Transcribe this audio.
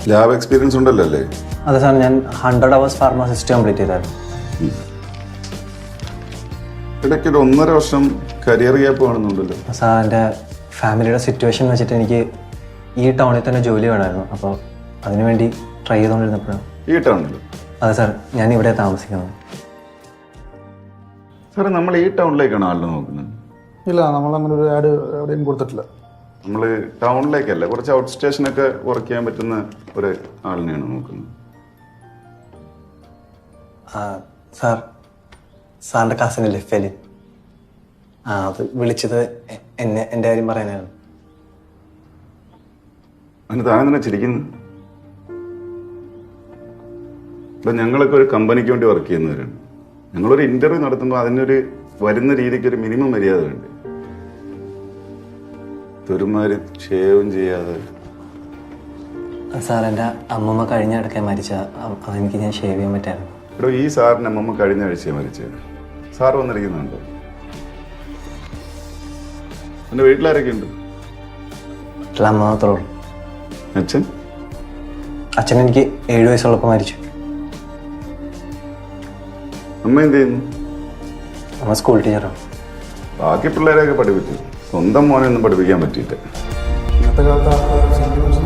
Lab experience ഉണ്ടല്ലോ അല്ലേ? അതെ സാർ, ഞാൻ 100 hours ഫാർമസിസ്റ്റ് കംപ്ലീറ്റ് ചെയ്തായിരുന്നു. ഇടയ്ക്കൊരു 1.5 വർഷം കരിയർ ഗ്യാപ്പ് കാണുന്നുണ്ടല്ലോ. സാർ, എൻ്റെ ഫാമിലിയുടെ സിറ്റുവേഷൻ വെച്ചിട്ട് എനിക്ക് ഈ ടൗണിൽ തന്നെ ജോലി വേണമായിരുന്നു. അപ്പോൾ അതിനുവേണ്ടി ട്രൈ ചെയ്തുകൊണ്ടിരുന്നപ്പോഴാണ്. ഈ ടൗണിൽ? അതെ സാർ, ഞാൻ ഇവിടെ താമസിക്കുന്നത്. സാറേ, നമ്മൾ ഈ ടൗണിലേക്കാണ് ആളിനെ നോക്കുന്നത്? ഇല്ല, നമ്മൾ അങ്ങനെ ഒരു ആഡ് എവിടെയും കൊടുത്തിട്ടില്ല. നമ്മൾ ടൗണിലേക്കല്ല, കുറച്ച് ഔട്ട് സ്റ്റേഷനൊക്കെ വർക്ക് ചെയ്യാൻ പറ്റുന്ന ഒരു ആളിനെയാണ് നോക്കുന്നത്. സാർ, സാറിൻ്റെ കസിനില്ലേ ഫെലിൻ, അത് വിളിച്ചത് എൻ്റെ കാര്യം പറയാനായിരുന്നു. അതിന് താൻ തന്നെ ചിരിക്കുന്നു. ഇപ്പം ഞങ്ങളൊക്കെ ഒരു കമ്പനിക്ക് വേണ്ടി വർക്ക് ചെയ്യുന്നവരാണ്. ഞങ്ങളൊരു ഇന്റർവ്യൂ നടത്തുമ്പോൾ അതിനൊരു വരുന്ന രീതിക്ക് ഒരു മിനിമം മര്യാദ ഉണ്ട്. ഒരുമാതിരി ഷേവും ചെയ്യാതെ. സാർ, എൻ്റെ അമ്മമ്മ കഴിഞ്ഞ ഇടയ്ക്ക് മരിച്ച, അതെനിക്ക് ഞാൻ ഷേവ് ചെയ്യാൻ പറ്റായിരുന്നു. ഇവിടെ ഈ സാറിന് അമ്മമ്മ കഴിഞ്ഞ ആഴ്ചയാണ് മരിച്ചത്. സാറ് വന്നിരിക്കുന്നുണ്ടോ? എൻ്റെ വീട്ടിലാരൊക്കെ ഉണ്ട്? വീട്ടിൽ അമ്മ മാത്രമേ ഉള്ളൂ. അച്ഛൻ? അച്ഛൻ എനിക്ക് 7 വയസ്സുള്ളപ്പോൾ മരിച്ചു. അമ്മ എന്ത് ചെയ്യുന്നു? അമ്മ സ്കൂൾ ടീച്ചറാണ്. ബാക്കി പിള്ളേരെയൊക്കെ പഠിപ്പിച്ചു, സ്വന്തം മോനെ ഒന്നും പഠിപ്പിക്കാൻ പറ്റിയിട്ട്. ഇന്നത്തെ കാലത്ത് സെന്റിമെന്റ്സ്